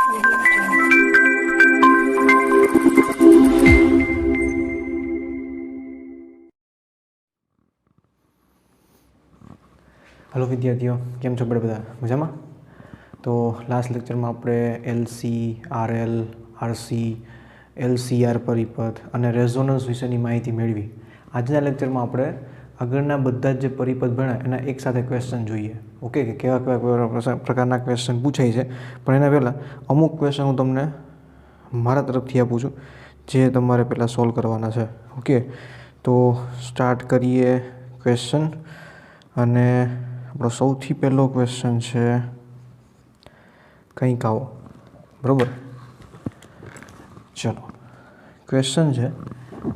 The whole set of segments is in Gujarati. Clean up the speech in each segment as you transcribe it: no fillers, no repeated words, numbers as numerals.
हेलो विद्यार्थीओ, केम छो बड़ा मजा में? तो लास्ट लेक्चर में आपणे एलसी, आरएल, आरसी, एलसीआर परिपथ और रेजोनन्स विषयनी माहिती मेळवी। आजना लेक्चर में आपणे आगळना बधा ज परिपथ भण्या एना एक साथे क्वेश्चन जोईए। ओके, कि केवा केवा प्रकारना क्वेश्चन पूछाय छे, पण एना पहेला अमुक क्वेश्चन हूँ तमने मारा तरफथी आपું છું जे तमारे पहेला सोल्व करवाना छे। ओके, तो स्टार्ट करिए क्वेश्चन। अने આપણો સૌથી પહેલો ક્વેશ્ચન છે કંઈક આવો, બરાબર? ચલો, ક્વેશ્ચન છે,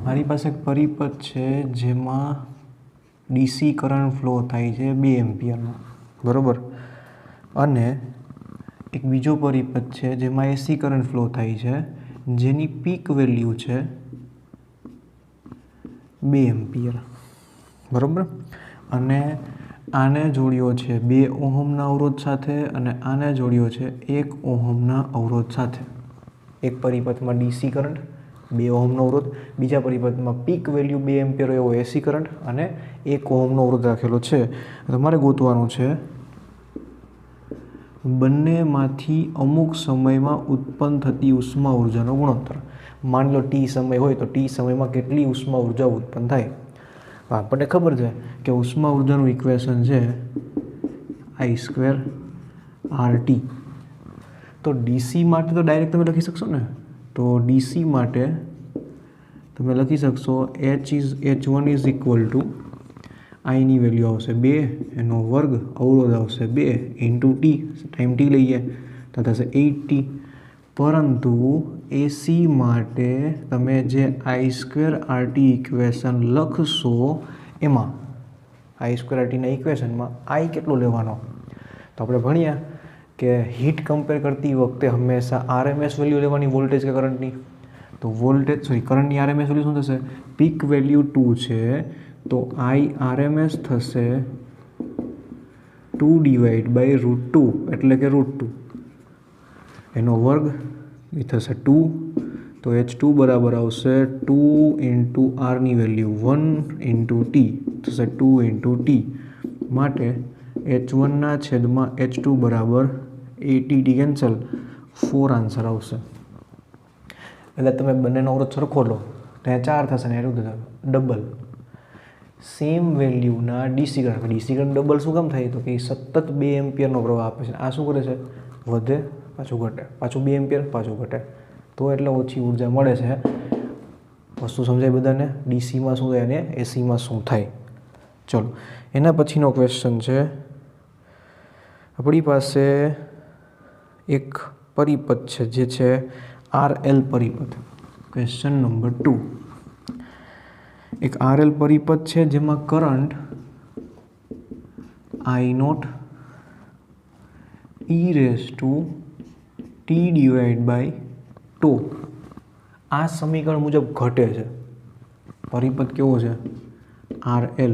મારી પાસે એક પરિપથ છે જેમાં ડીસી કરંટ ફ્લો થાય છે 2 એમ્પિયરનો, બરાબર? અને એક બીજો પરિપથ છે જેમાં એસી કરંટ ફ્લો થાય છે જેની પીક વેલ્યુ છે 2 એમ્પિયર, બરાબર? અને આને જોડ્યો છે 2 ઓહમના અવરોધ સાથે અને આને જોડ્યો છે 1 ઓહમના અવરોધ સાથે। એક પરિપથમાં ડીસી કરંટ 2 ઓહમનો અવરોધ, બીજા પરિપથમાં પીક વેલ્યુ 2 એમ્પિયર એવો એસી કરંટ અને 1 ઓહમનો અવરોધ રાખેલો છે। તમારે ગોતવાનું છે બંનેમાંથી અમુક સમયમાં ઉત્પન્ન થતી ઉષ્મા ઉર્જાનો ગુણોત્તર। માની લો ટી સમય હોય તો ટી સમયમાં કેટલી ઉષ્મા ઉર્જા ઉત્પન્ન થાય। આપણને ખબર છે કે ઉષ્મા ઉર્જાનું ઇક્વેશન છે I² RT। તો ડીસી માટે તો ડાયરેક્ટ તમે લખી શકશો ને, તો ડીસી માટે તમે લખી શકશો H1 ઇઝ ઇક્વલ ટુ આઈની વેલ્યુ આવશે 2 એનો વર્ગ, અવરોધ આવશે 2 ઇન્ટુ ટી, ટાઈમ ટી લઈએ તો થશે 8T। પરંતુ એસી માટે તમે જે I² RT ઇક્વેશન લખશો એમાં I² RTના ઇક્વેશનમાં આઈ કેટલો લેવાનો? તો આપણે ભણ્યા કે હીટ કમ્પેર કરતી વખતે હંમેશા આરએમએસ વેલ્યુ લેવાની વોલ્ટેજ કે કરંટની। તો કરંટની આરએમએસ વેલ્યુ શું થશે? પીક વેલ્યુ 2 છે તો આઈ આરએમએસ થશે 2/√2 એટલે કે √2 એનો વર્ગ એ થશે 2। તો H2 બરાબર આવશે 2 ઇન્ટુ આરની વેલ્યુ 1 ઇન્ટુ ટી થશે 2 ઇન્ટુ ટી, માટે H1ના છેદમાં H2 બરાબર 80T કેન્સલ, 4 આન્સર આવશે। એટલે તમે બંનેનો અવરોધ સરખો લો ત્યાં 4 થશે ને એનું ડબલ સેમ વેલ્યુના DC current. DC current double શું કામ થાય? તો કે સતત 2 એમ્પિયરનો પ્રવાહ આપે છે। આ શું કરે છે? વધે પાછું ઘટે, પાછું 2 એમ્પિયર પાછું ઘટે, તો એટલે ઓછી ઉર્જા મળે છે। વસ્તુ સમજાય બધાને? ડીસીમાં શું થાય અને એસીમાં શું થાય? ચલો, એના પછીનો ક્વેશ્ચન છે, આપણી પાસે એક પરિપથ છે જે છે આરએલ પરિપથ। ક્વેશ્ચન નંબર 2, એક આરએલ પરિપથ છે જેમાં કરંટ I0 e⁻t/τ આ સમીકરણ મુજબ ઘટે છે। પરિપથ કેવો છે? આરએલ।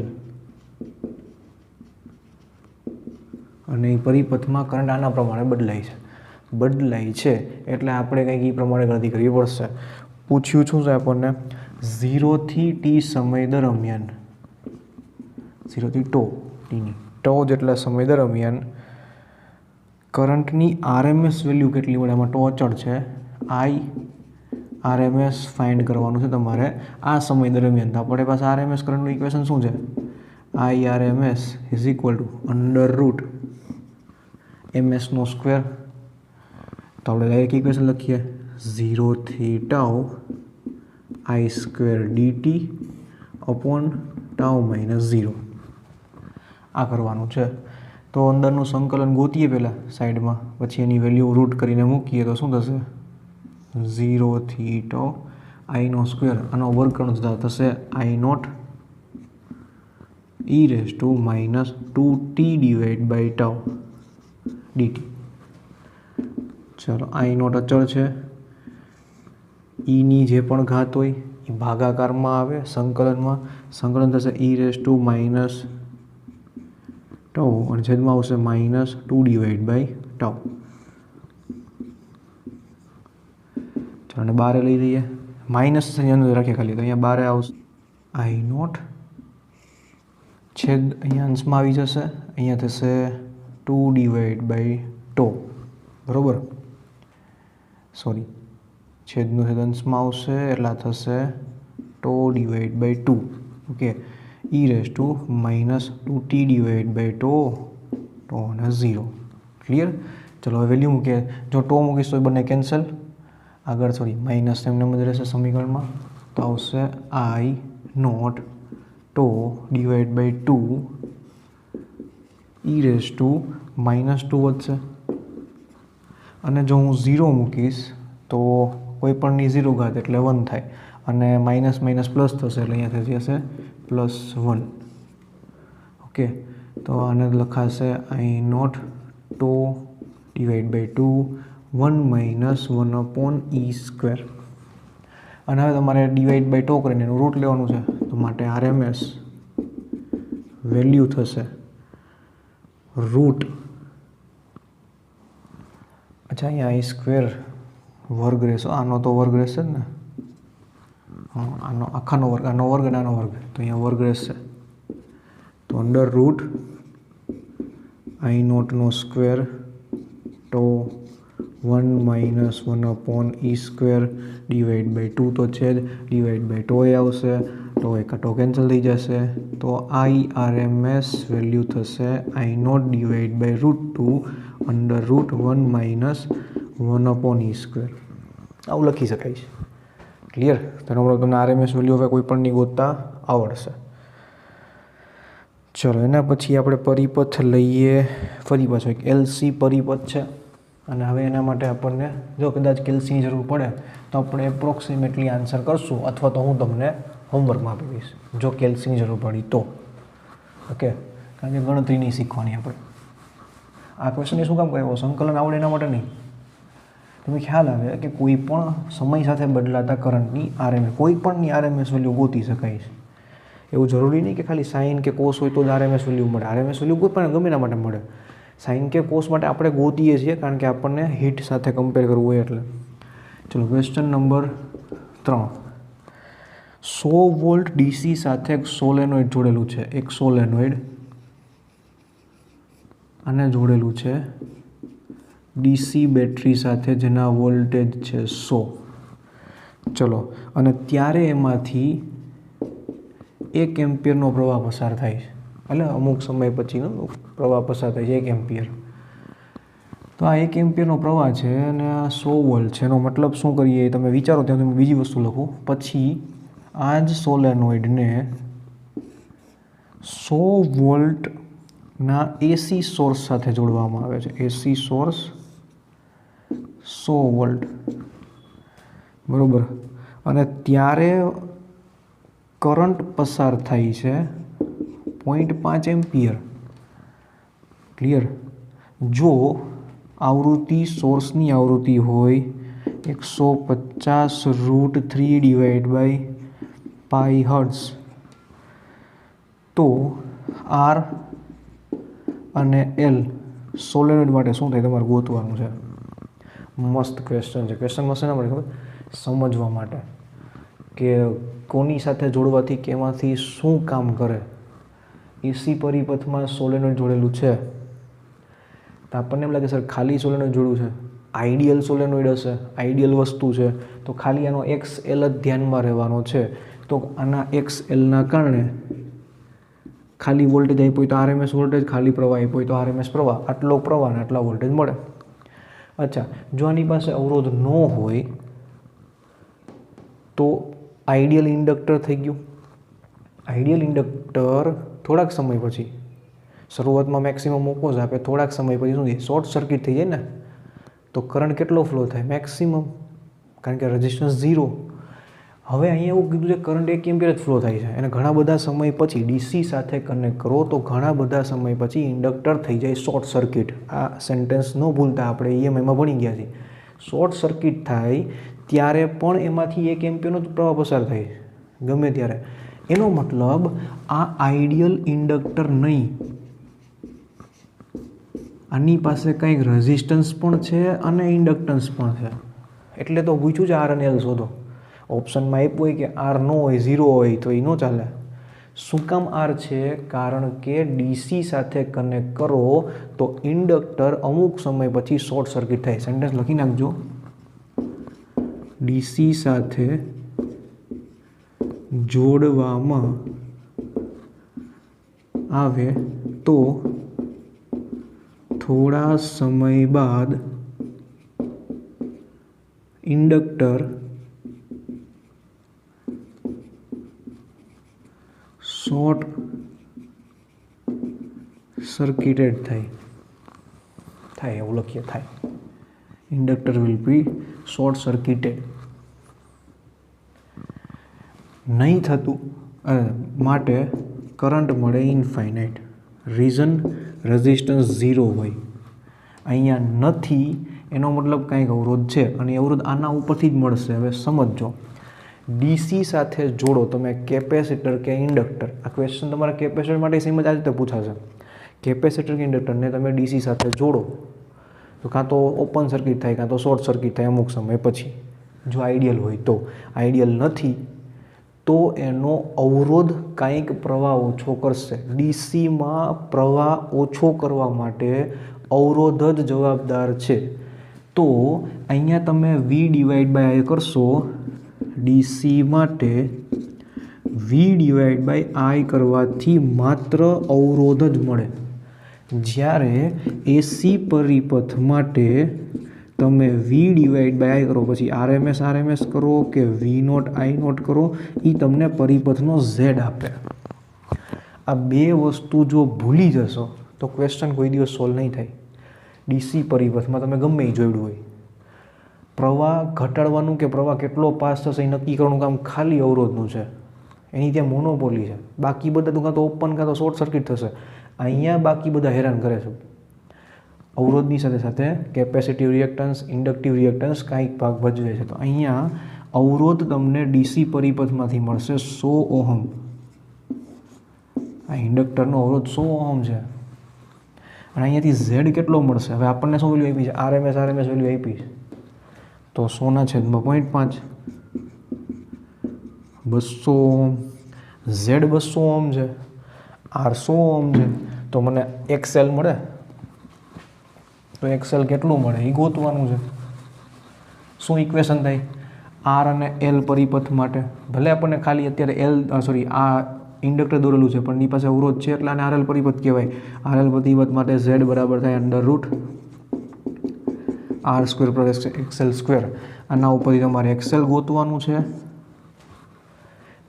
અને એ પરિપથમાં કરંટ આના પ્રમાણે બદલાય છે એટલે આપણે કંઈક એ પ્રમાણે ગણતરી કરવી પડશે। પૂછ્યું શું છે આપણને? 0 થી ટી સમય દરમિયાન, 0 થી τ જેટલા સમય દરમિયાન કરંટની આરએમએસ વેલ્યુ કેટલી મળે? આમાં τ અચળ છે, આઈ આરએમએસ ફાઇન્ડ કરવાનું છે તમારે આ સમય દરમિયાન। તો આપણી પાસે આરએમએસ કરંટનું ઇક્વેશન શું છે? I RMS is equal to √MS²। તો આપણે ડાયરેક્ટ ઇક્વેશન લખીએ 0 થી τ I² dt અપોન τ - 0 આ કરવાનું છે। તો અંદરનું સંકલન ગોતીએ પહેલાં સાઈડમાં, પછી એની વેલ્યુ રૂટ કરીને મૂકીએ તો શું થશે? 0 થી τ I², આનો વર્ગ કરવાનો થશે I0 e⁻2t/τ dt। ચલો, I0 અચળ છે, ઈની જે પણ ઘાત હોય એ ભાગાકારમાં આવે, સંકલન થશે e⁻τ અને છેદમાં આવશે -2/τ। ચલો અને બારે લઈ લઈએ, માઇનસ અહીંયા રાખીએ ખાલી, તો અહીંયા બારે આવશે આઈ નોટ છેદ અહીંયા અંશમાં આવી જશે, અહીંયા થશે 2/2, બરાબર, સોરી છેદનું છેદ અંશમાં આવશે એટલે થશે 2/2, ઓકે, e−2t/2 અને 0, ક્લિયર. ચલો હવે વેલ્યુ મૂકીએ, જો ટો મૂકીશ તો બંને કેન્સલ, આગળ સોરી માઇનસ એમને જ રહેશે સમીકરણમાં, તો આવશે આઈ નોટ (2) e−2 વધશે, અને જો હું 0 મૂકીશ તો કોઈ પણની 0 ઘાત એટલે 1 થાય, અને માઇનસ માઇનસ પ્લસ થશે એટલે અહીંયા થઈ જશે +1, ઓકે. તો આને લખાશે આઈ નોટ (2) 1 - 1/e², અને હવે તમારે /2 કરીને એનું રૂટ લેવાનું છે, તો માટે RMS વેલ્યુ થશે રૂટ, અચ્છા અહીંયા i² વર્ગ રહેશે, આનો તો વર્ગ રહેશે જ ને, હા આનો આખાનો વર્ગ, આનો વર્ગ અને આનો વર્ગ, તો અહીંયા વર્ગ રહેશે, તો અંડર રૂટ i નોટનો સ્ક્વેર તો 1 - 1/e²/2 તો છે જ, /2 એ આવશે, તો એક કેન્સલ થઈ જશે, તો RMS વેલ્યુ થશે i not /√2 under root 1 - 1/e², આવું લખી શકાય છે, ક્લિયર. તેનો મતલબ તમને RMS વેલ્યુ હવે કોઈ પણની ગોતતા આવડશે. ચલો એના પછી આપણે પરિપથ લઈએ, ફરી પાછો એક LC પરિપથ છે, અને હવે એના માટે આપણને જો કદાચ કેલ્સીની જરૂર પડે તો આપણે એપ્રોક્સિમેટલી આન્સર કરશું, અથવા તો હું તમને હોમવર્કમાં આપી દઈશ જો કેલ્સીની જરૂર પડી તો, ઓકે, કારણ કે ગણતરી નહીં શીખવાની આપણે. આ ક્વેશ્ચન શું કામ કર્યો, સંકલન આવડે એના માટે નહીં, તમે ખ્યાલ આવે કે કોઈ પણ સમય સાથે બદલાતા કરંટની RMS, કોઈ પણની RMS વેલ્યુ ગોતી શકાય છે. એવું જરૂરી નહીં કે ખાલી સાઇન કે કોસ હોય તો જ RMS વેલ્યુ મળે, RMS વેલ્યુ કોઈ પણ ગમે એના માટે મળે. સાઇન કે કોસ માટે આપણે ગોતીએ છીએ કારણ કે આપણને હીટ સાથે કમ્પેર કરવું હોય એટલે. ચલો ક્વેશ્ચન નંબર 3, 100 વોલ્ટ DC સાથે એક સોલેનોઇડ જોડેલું છે, એક સોલેનોઇડ અને જોડેલું છે DC બેટરી સાથે જેના વોલ્ટેજ છે 100. ચલો, અને ત્યારે એમાંથી 1 એમ્પિયરનો પ્રવાહ પસાર થાય છે, એટલે અમુક સમય પછીનો પ્રવાહ પસાર થાય છે 1 એમ્પિયર. તો આ 1 એમ્પિયરનો પ્રવાહ છે અને આ 100 વોલ્ટ છે, એનો મતલબ શું કરીએ તમે વિચારો, ત્યાં તમે બીજી વસ્તુ લખું. પછી આ જ સોલેનોઇડને 100 વોલ્ટના AC સોર્સ સાથે જોડવામાં આવે છે, AC સોર્સ 100 વોલ્ટ, બરાબર, અને ત્યારે કરંટ પસાર થાય છે 0.5 એમ્પિયર, ક્લિયર. જો આવૃત્તિ સોર્સની આવૃત્તિ હોય 150√3/π હર્ટ્ઝ, તો R અને L સોલેનોઇડ માટે શું થાય તમારે ગોતવાનું છે. મસ્ત ક્વેશ્ચન છે, ક્વેશ્ચન મસ્ત ના પડે ખબર, સમજવા માટે કે કોની સાથે જોડવાથી કેમાંથી શું કામ કરે. એસી પરિપથમાં સોલેનોઇડ જોડેલું છે તો આપણને એમ લાગે સર ખાલી સોલેનોઇડ જોડવું છે, આઈડિયલ સોલેનોઇડ હશે, આઈડિયલ વસ્તુ છે, તો ખાલી આનો XL જ ધ્યાનમાં રહેવાનો છે, તો આના XLના કારણે ખાલી વોલ્ટેજ આપ્યો હોય તો RMS વોલ્ટેજ, ખાલી પ્રવાહ આપ્યો હોય તો RMS પ્રવાહ, આટલો પ્રવાહ અને આટલા વોલ્ટેજ મળે. અચ્છા, જો આની પાસે અવરોધ ન હોય તો આઈડિયલ ઇન્ડક્ટર થઈ ગયું. આઈડિયલ ઇન્ડક્ટર થોડાક સમય પછી, શરૂઆતમાં મેક્સિમમ ઓપોઝ આપે, થોડાક સમય પછી શું થાય, શોર્ટ સર્કિટ થઈ જાય ને, તો કરંટ કેટલો ફ્લો થાય, મેક્સિમમ, કારણ કે રેઝિસ્ટન્સ 0. હવે અહીંયા એવું કીધું છે કરંટ 1 એમ્પિયર જ ફ્લો થાય છે, અને ઘણા બધા સમય પછી DC સાથે કનેક્ટ કરો તો ઘણા બધા સમય પછી ઇન્ડક્ટર થઈ જાય શોર્ટ સર્કિટ. આ સેન્ટેન્સ ન ભૂલતા, આપણે EMIમાં ભણી ગયા છીએ. શોર્ટ સર્કિટ થાય ત્યારે પણ એમાંથી 1 એમ્પિયરનો જ પ્રવાહ પસાર થાય ગમે ત્યારે. એનો મતલબ આ આઈડિયલ ઇન્ડક્ટર નહીં, આની પાસે કંઈક રેઝિસ્ટન્સ પણ છે અને ઇન્ડક્ટન્સ પણ છે. એટલે તો પૂછ્યું છે આર અને એલ શોધો. ઓપ્શનમાં આપ્યું હોય કે આર નો હોય, 0 હોય તો એ ન ચાલે. શું કામ આર છે? કારણ કે ડીસી સાથે કનેક્ટ કરો તો ઇન્ડક્ટર અમુક સમય પછી શોર્ટ સર્કિટ થાય. સેન્ટેન્સ લખી નાખજો. ડીસી સાથે જોડવામાં આવે તો થોડા સમય બાદ ઇન્ડક્ટર શોર્ટ સર્કિટેડ થાય એવું લખીએ. થાય inductor will be short circuited. નહીં થતું માટે કરંટ મળે ઇનફાઇનાઇટ. રીઝન રેઝિસ્ટન્સ 0 હોય. અહીંયા નથી એનો મતલબ કાંઈક અવરોધ છે અને અવરોધ આના ઉપરથી જ મળશે. હવે સમજો, ડીસી સાથે જોડો તમે કેપેસિટર કે ઇન્ડક્ટર. આ ક્વેશ્ચન તમારા કેપેસિટર માટે સેમ જ આ રીતે પૂછાશે. કેપેસિટર કે ઇન્ડક્ટરને તમે ડીસી સાથે જોડો તો કાં તો ઓપન સર્કિટ થાય કાં તો શોર્ટ સર્કિટ થાય અમુક સમય પછી, જો આઈડિયલ હોય તો. આઈડિયલ નથી તો એનો અવરોધ કાંઈક પ્રવાહ ઓછો કરશે. ડીસીમાં પ્રવાહ ઓછો કરવા માટે અવરોધ જ જવાબદાર છે. તો અહીંયા તમે વી ડિવાઈડ બાય આઈ કરશો. ડીસી માટે વી ડિવાઈડ બાય આઈ કરવાથી માત્ર અવરોધ જ મળે. જ્યારે એસી પરિપથ માટે તમે વી ડિવાઈડ બાય આઈ કરો, પછી આરએમએસ કરો કે વી નોટ આઈ નોટ કરો, એ તમને પરિપથનો ઝેડ આપે. આ બે વસ્તુ જો ભૂલી જશો તો ક્વેશ્ચન કોઈ દિવસ સોલ્વ નહીં થાય. ડીસી પરિપથમાં તમે ગમે એ જોયું હોય, પ્રવાહ ઘટાડવાનું કે પ્રવાહ કેટલો પાસ થશે એ નક્કી કરવાનું કામ ખાલી અવરોધનું છે. એની ત્યાં મોનોપોલી છે. બાકી બધા કાં તો ઓપન કાં તો શોર્ટ સર્કિટ થશે. અહીંયા બાકી બધા હેરાન કરે છે. અવરોધની સાથે સાથે કેપેસિટિવ રિએક્ટન્સ, ઇન્ડક્ટિવ રિએક્ટન્સ કાંઈક ભાગ ભજવે છે. તો અહીંયા અવરોધ તમને ડીસી પરિપથમાંથી મળશે 100 ઓહમ. આ ઇન્ડક્ટરનો અવરોધ 100 ઓહમ છે. અને અહીંયાથી ઝેડ કેટલો મળશે? હવે આપણને શું વેલ્યુ આપી છે? આરએમએસ વેલ્યુ આપી છે. તો 100/0.5 200 ઓહમ. ઝેડ 200 ઓહમ છે, આર 100 ઓહમ છે. તો મને એક્સએલ મળે. તો એક્સએલ કેટલું મળે એ ગોતવાનું છે. શું ઇક્વેશન થાય? આર અને એલ પરિપથ માટે ભલે આપણને ખાલી અત્યારે આ ઇન્ડક્ટર દોરેલું છે પણ એની પાસે અવરોધ છે એટલે આને આરએલ પરિપથ કહેવાય. આરએલ પરિપથ માટે ઝેડ બરાબર થાય √r² + XL². આના ઉપરથી તમારે એક્સએલ ગોતવાનું છે,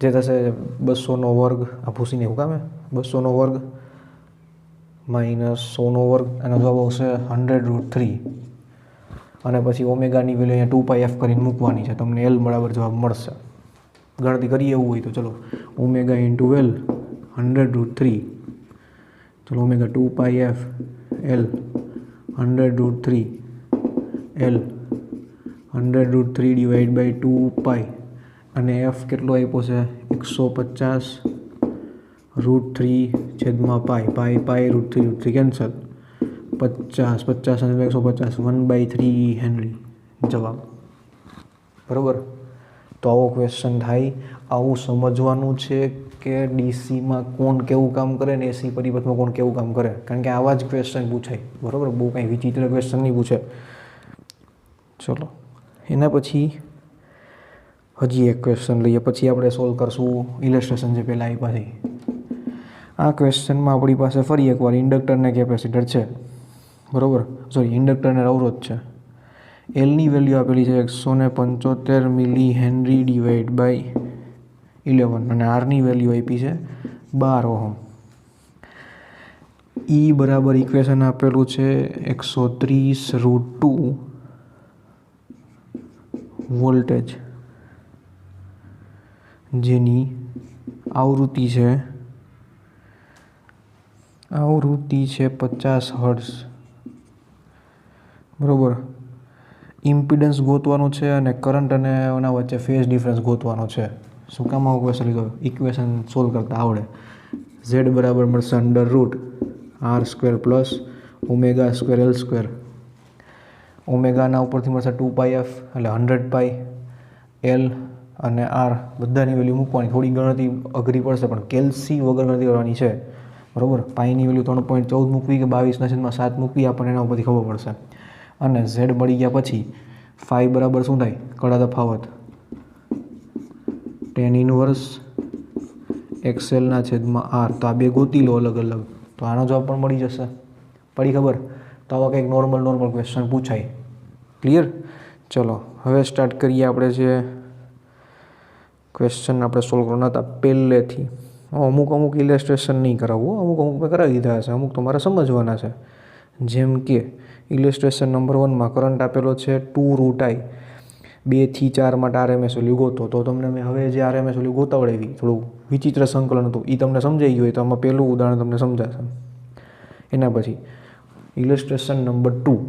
જે થશે 200નો વર્ગ. આ ભૂસીને એવું કામે 200નો વર્ગ -100નો વર્ગ. એનો જવાબ આવશે 100√3. અને પછી ઓમેગાની વેલ્યુ અહીંયા 2πf કરીને મૂકવાની છે. તમને એલ બરાબર જવાબ મળશે. ગણતરી કરીએ એવું હોય તો ચલો, ઓમેગા ઇન્ટુ એલ 100√3. ચલો omega 2πf L 100√3 L 100√3 divide by 2π. અને એફ કેટલો આપ્યો છે? 150√3/π. √3 કેન્સલ. 50 અને 150 1/3 હેનરી જવાબ. બરાબર. તો આવો ક્વેશ્ચન થાય. આવું સમજવાનું છે કે ડીસીમાં કોણ કેવું કામ કરે ને એસી પરિપથમાં કોણ કેવું કામ કરે. કારણ કે આવા જ ક્વેશ્ચન પૂછાય. બરાબર. બહુ કાંઈ વિચિત્ર ક્વેશ્ચન નહીં પૂછે. ચલો એના પછી હજી એક ક્વેશ્ચન લઈએ, પછી આપણે સોલ્વ કરશું ઇલેસ્ટ્રેશન જે પહેલાં આપ્યા છે. આ ક્વેશ્ચનમાં આપણી પાસે ફરી એકવાર ઇન્ડક્ટર ને કેપેસિટર છે. બરાબર. ઇન્ડક્ટર ને અવરોધ છે. એલની વેલ્યુ આપેલી છે 175 મિલી હેનરી ડિવાઈડ બાય 11 અને આરની વેલ્યુ આપી છે 12 ઓહમ. ઈ બરાબર ઇક્વેશન આપેલું છે 130√2 વોલ્ટેજ, જેની આવૃત્તિ છે 50 હર્ટ્ઝ. બરાબર. ઇમ્પિડન્સ ગોતવાનું છે અને કરંટ અને એના વચ્ચે ફેઝ ડિફરન્સ ગોતવાનો છે. શું કામ આવું ક્વેશ્ચન લીધો? ઇક્વેશન સોલ્વ કરતા આવડે. ઝેડ બરાબર મળશે √r² + ω²L². ઓમેગાના ઉપરથી મળશે 2πf એટલે 100π એલ અને આર બધાની વેલ્યુ મૂકવાની. થોડી ગણતરી અઘરી પડશે પણ કેલ્સી વગર ગણતરી કરવાની છે, બરાબર. પાઈની વેલ્યુ 3.14 મૂકવી કે 22/7 મૂકવી આપણને એના ઉપરથી ખબર પડશે. અને ઝેડ મળી ગયા પછી ફાઈ બરાબર શું થાય? કડા તફાવત tan ઇનવર્સ XL/R. તો આ બે ગોતી લો અલગ અલગ, તો આનો જવાબ પણ મળી જશે. પડી ખબર? તો આવા કંઈક નોર્મલ ક્વેશ્ચન પૂછાય. ક્લિયર? ચલો હવે સ્ટાર્ટ કરીએ આપણે જે ક્વેશ્ચન આપણે સોલ્વ કરવાના હતા પહેલેથી. અમુક ઇલેસ્ટ્રેશન નહીં કરાવવું, અમુક મેં કરાવી દીધા હશે, અમુક તમારે સમજવાના છે. જેમ કે ઇલેસ્ટ્રેશન નંબર 1માં કરંટ આપેલો છે 2√I. 2 થી 4 માટે RMS વેલ્યુ ગોતો. તો તમને મેં હવે જે RMS વેલ્યુ ગોતાવડાવી, થોડું વિચિત્ર સંકલન હતું, એ તમને સમજાઈ ગયું હોય તો આમાં પહેલું ઉદાહરણ તમને સમજાશે. એના પછી ઇલેસ્ટ્રેશન નંબર 2,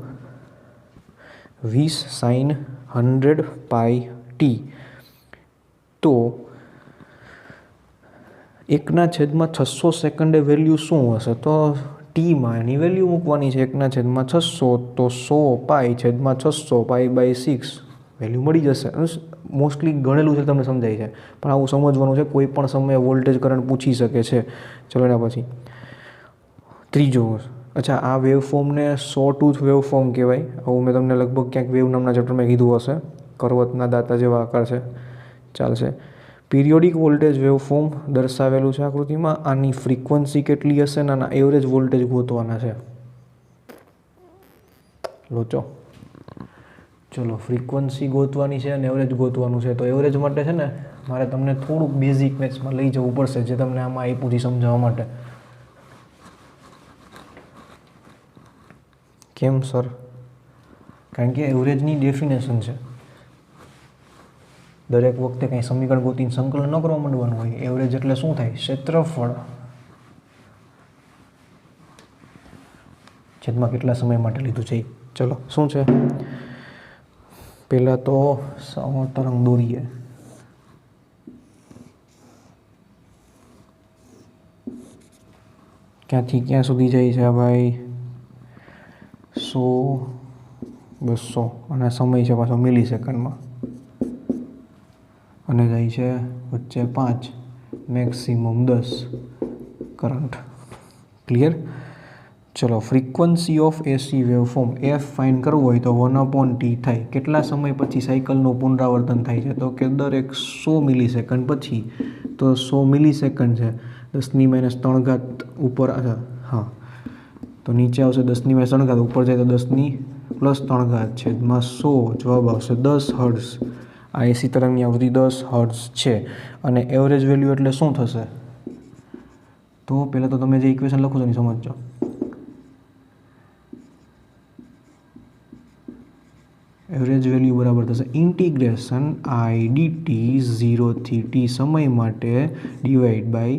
20 sin 100πt. તો 1/600 સેકન્ડે વેલ્યુ શું હશે? તો ટીમાં એની વેલ્યુ મૂકવાની છે 1/600, તો 100π/600π/6 વેલ્યુ મળી જશે. મોસ્ટલી ગણેલું છે તમને સમજાય છે, પણ આવું સમજવાનું છે. કોઈ પણ સમયે વોલ્ટેજ કરંટ પૂછી શકે છે. ચલો એના પછી ત્રીજો, અચ્છા આ વેવફોર્મને સોટૂથ વેવફોર્મ કહેવાય. આવું મેં તમને લગભગ ક્યાંક વેવ નામના ચેપ્ટરમાં કીધું હશે. કરવતના દાંતા જેવા આકાર છે, ચાલશે. પિરિયોડિક વોલ્ટેજ વેવફોર્મ દર્શાવેલું છે આકૃતિમાં. આની ફ્રીક્વન્સી કેટલી હશે ને આના એવરેજ વોલ્ટેજ ગોતવાના છે. લોચો. ચલો ફ્રીક્વન્સી ગોતવાની છે અને એવરેજ ગોતવાનું છે. તો એવરેજ માટે છે ને મારે તમને થોડુંક બેઝિક મેથ્સમાં લઈ જવું પડશે, જે તમને આમાં આપ્યું છે સમજાવવા માટે. કેમ સર? કારણ કે એવરેજની ડેફિનેશન છે. દરેક વખતે કંઈ સમીકરણ ગોતીને સંકલન ન કરવા માંડવાનું હોય. એવરેજ એટલે શું થાય? ક્ષેત્રફળ છેદમાં કેટલા સમય માટે લીધું છે. ચલો શું છે? પહેલાં તો તરંગ દોરીએ. ક્યાંથી ક્યાં સુધી જાય છે ભાઈ? 100, 200 અને સમય છે પાછો મિલી સેકન્ડમાં. અને જાય છે વચ્ચે 5, મેક્સિમમ 10 કરંટ. ક્લિયર? ચલો frequency of AC waveform F fine કરવું હોય તો 1/t થાય. કેટલા સમય પછી સાયકલનું પુનરાવર્તન થાય છે? તો કે દરેક 100 મિલી સેકન્ડ પછી. તો 100 મિલી સેકન્ડ છે, 10⁻³ ઉપર. હા, તો નીચે આવશે 10⁻³ ઉપર જાય તો 10⁻+3 છેદમાં 100. જવાબ આવશે 10 હર્ટ્ઝ. આ એસી તરંગની આવૃત્તિ 10 હર્ટ્ઝ છે. અને એવરેજ વેલ્યુ એટલે શું થશે? તો પહેલાં તો તમે જે ઇક્વેશન લખો છો એની સમજજો. એવરેજ વેલ્યુ બરાબર થશે ઇન્ટિગ્રેશન I dt 0 થી t સમય માટે ડિવાઈડ બાય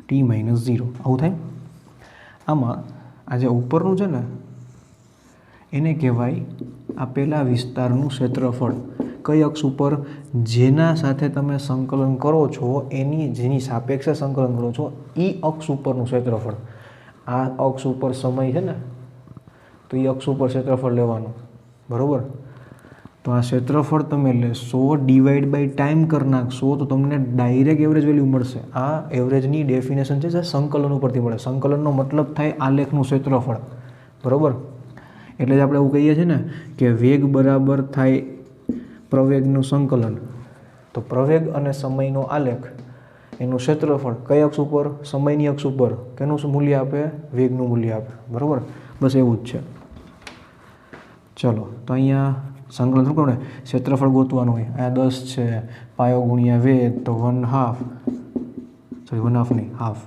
t-0. આવું થાય. આમાં આ જે ઉપરનું છે ને એને કહેવાય આપેલા વિસ્તારનું ક્ષેત્રફળ. કઈ અક્ષ ઉપર? જેના સાથે તમે સંકલન કરો છો જેની સાપેક્ષે સંકલન કરો છો એ અક્ષ ઉપરનું ક્ષેત્રફળ. આ અક્ષ ઉપર સમય છે ને, તો એ અક્ષ ઉપર ક્ષેત્રફળ લેવાનું, બરાબર. તો આ ક્ષેત્રફળ તમે લેશો ડિવાઈડ બાય ટાઈમ કરી નાખશો તો તમને ડાયરેક્ટ એવરેજ વેલ્યુ મળશે. આ એવરેજની ડેફિનેશન છે જે સંકલન ઉપરથી મળે. સંકલનનો મતલબ થાય આલેખનું ક્ષેત્રફળ, બરાબર. એટલે જ આપણે એવું કહીએ છીએ ને કે વેગ બરાબર થાય પ્રવેગનું સંકલન. તો પ્રવેગ અને સમયનો આલેખ એનું ક્ષેત્રફળ કઈ અક્ષ ઉપર? સમયની અક્ષ ઉપર. કેનું મૂલ્ય આપે? વેગનું મૂલ્ય આપે, બરાબર. બસ એવું જ છે. ચલો તો અહીંયા સંકલન શું કરવું? ક્ષેત્રફળ ગોતવાનું હોય. અહીંયા 10 છે, પાયો ગુણ્યા વેગ તો 1/2, સોરી 1/2 નહીં, હાફ.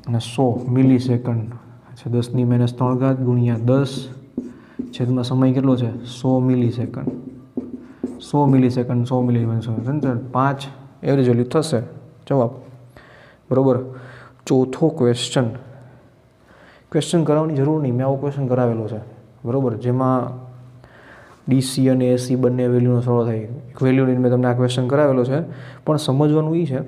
અને 100 મિલી સેકન્ડ છે, 10⁻³ ગુણ્યા 10 છેદમાં સમય કેટલો છે? 100 મિલી સેકન્ડ. 100 મિલી સેકન્ડ 5 એવરેજ વેલ્યુ થશે જવાબ, બરાબર. ચોથો ક્વેશ્ચન કરાવવાની જરૂર નહીં, મેં આવો ક્વેશ્ચન કરાવેલો છે, બરાબર, જેમાં ડીસી અને એસી બંને વેલ્યુનો સરવાળો થાય. એક વેલ્યુ લઈને મેં તમને આ ક્વેશ્ચન કરાવેલો છે. પણ સમજવાનું એ છે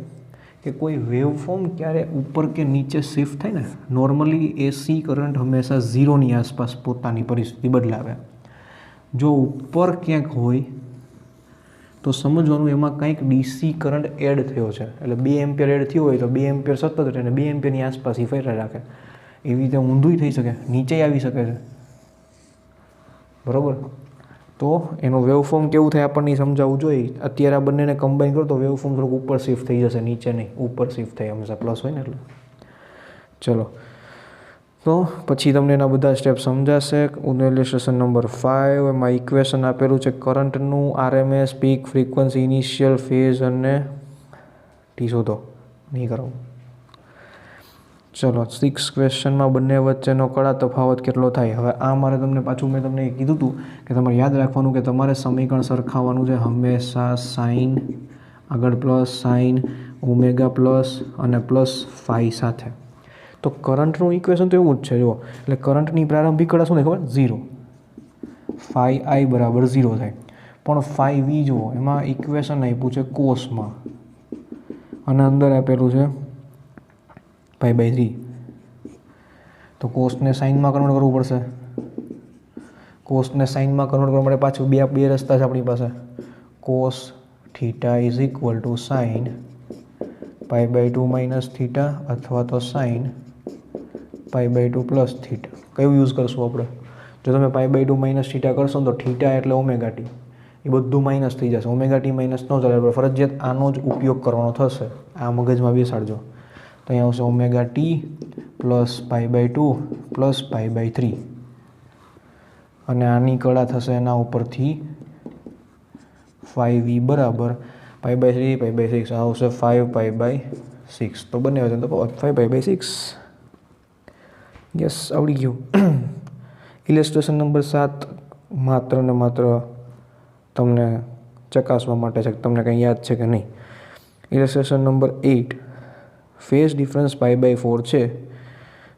कि कोई वेवफॉर्म क्यारे ऊपर के नीचे शिफ्ट थाय ने नॉर्मली एसी करंट हमेशा 0 ની आसपास પોતાની પરિસ્થિતિ બદલાવે। जो ऊपर क्यांक होय तो समझવાનું એમાં કંઈક ડીસી કરંટ એડ થયો છે, એટલે 2 એમ્પિયર એડ થયો હોય તો 2 એમ્પિયર સતત રહે ને 2 એમ્પિયરની આસપાસ એ ફેરવે રાખે। એવી રીતે ઊંધુંય થઈ શકે, નીચે આવી શકે છે, બરાબર। તો એનું વેવફોર્મ કેવું થાય આપણને સમજાવવું જોઈએ। અત્યારે આ બંનેને કમ્બાઈન કરો તો વેવફોર્મ થોડુંક ઉપર શિફ્ટ થઈ જશે, નીચે નહીં, ઉપર શિફ્ટ થાય, હંમેશા પ્લસ હોય ને એટલે। ચલો તો પછી તમને એના બધા સ્ટેપ સમજાશે। ઇલિસ્ટ્રેશન નંબર 5 એમાં ઇક્વેશન આપેલું છે કરંટનું, RMS, peak, frequency, initial, phase અને ટી શોધો, નહીં કરાવું। ચલો 6 ક્વેશ્ચનમાં બંને વચ્ચેનો કડા તફાવત કેટલો થાય। હવે આ મારે તમને પાછું મેં તમને કીધું હતું કે તમારે યાદ રાખવાનું કે તમારે સમીકરણ સરખાવવાનું છે હંમેશા સાઇન આગળ પ્લસ સાઇન ઓમેગા પ્લસ અને પ્લસ ફાઈ સાથે। તો કરંટનું ઇક્વેશન તો એવું જ છે, જુઓ, એટલે કરંટની પ્રારંભિક કડા શું થાય ખબર, 0, ફાઈ આઈ બરાબર 0 થાય। પણ ફાઈ વી જુઓ, એમાં ઇક્વેશન આપ્યું છે કોસમાં અને અંદર આપેલું છે π/3, તો કોસને સાઇનમાં કન્વર્ટ કરવું પડશે। કોસને સાઇનમાં કન્વર્ટ કરવા માટે પાછું બે રસ્તા છે આપણી પાસે, cos theta is equal to sine π/2 minus theta અથવા તો સાઇન π/2 પ્લસ થીટા। કયું યુઝ કરશું આપણે? જો તમે π/2 માઇનસ થીટા કરશો ને તો થીટા એટલે ઓમેગા ટી, એ બધું માઇનસ થઈ જશે, ઓમેગા ટી માઇનસ ન ચાલે, ફરજિયાત આનો જ ઉપયોગ કરવાનો થશે। આ મગજમાં બેસાડજો। તો અહીંયા આવશે ઓમેગા ટી પ્લસ π/2 પ્લસ π/3 અને આની કડા થશે એના ઉપરથી 5v બરાબર π/3 π/6 આવશે 5π/6। તો બંને વચ્ચે તો 5π/6। યસ, આવડી ગયું। ઇલિસ્ટ્રેશન નંબર 7 માત્ર ને માત્ર તમને ચકાસવા માટે છે કે તમને કંઈ યાદ છે કે નહીં। ઇલિસ્ટ્રેશન નંબર 8 ફેઝ ડિફરન્સ π/4 છે,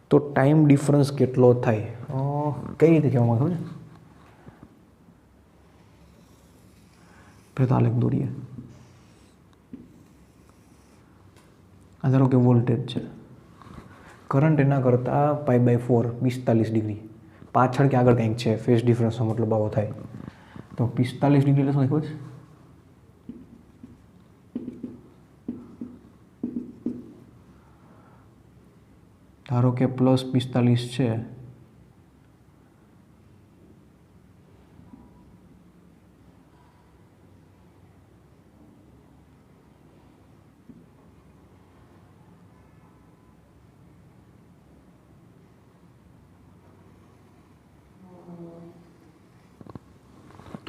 તો ટાઈમ ડિફરન્સ કેટલો થાય? કઈ રીતે કહેવામાં ખબર છે? પહેલાં તો આલેખ દોરીએ। આ ધારો કે વોલ્ટેજ છે, કરંટ એના કરતાં π/4 45 ડિગ્રી પાછળ કે આગળ કંઈક છે, ફેઝ ડિફરન્સનો મતલબ આવો થાય। તો 45 ડિગ્રી એટલે શું ખબર છે? ધારો કે પ્લસ 45 છે,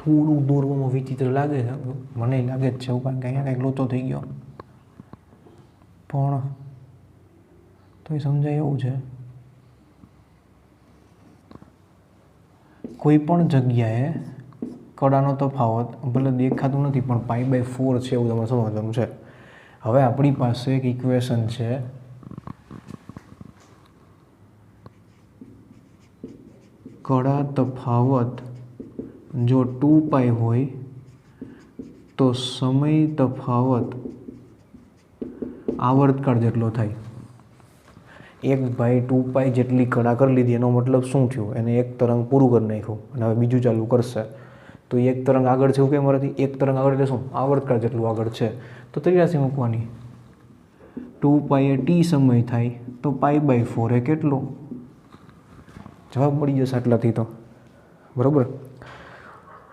થોડુંક દોરવામાં વિચિત્ર લાગે છે, મને લાગે જ છે એવું, કારણ કે અહીંયા કંઈક લોચો થઈ ગયો, પણ તો એ સમજાય એવું છે, કોઈ પણ જગ્યાએ કડાનો તફાવત ભલે દેખાતું નથી પણ π/4 છે એવું તમારે સમજવાનું છે। હવે આપણી પાસે એક ઇક્વેશન છે કડા તફાવત જો 2π હોય તો સમય તફાવત આવર્તકાળ જેટલો થાય। 1/2π જેટલી કડા કરી લીધી, એનો મતલબ શું થયું? એને એક તરંગ પૂરું કરી નાખ્યું અને હવે બીજું ચાલુ કરશે, તો એક તરંગ આગળ છે એવું કેમ મારાથી? એક તરંગ આગળ એટલે શું? આવર્તકાળ જેટલું આગળ છે, તો 83 મૂકવાની। 2π એ ટી સમય થાય તો π/4 એ કેટલું? જવાબ મળી જશે આટલાથી તો, બરાબર।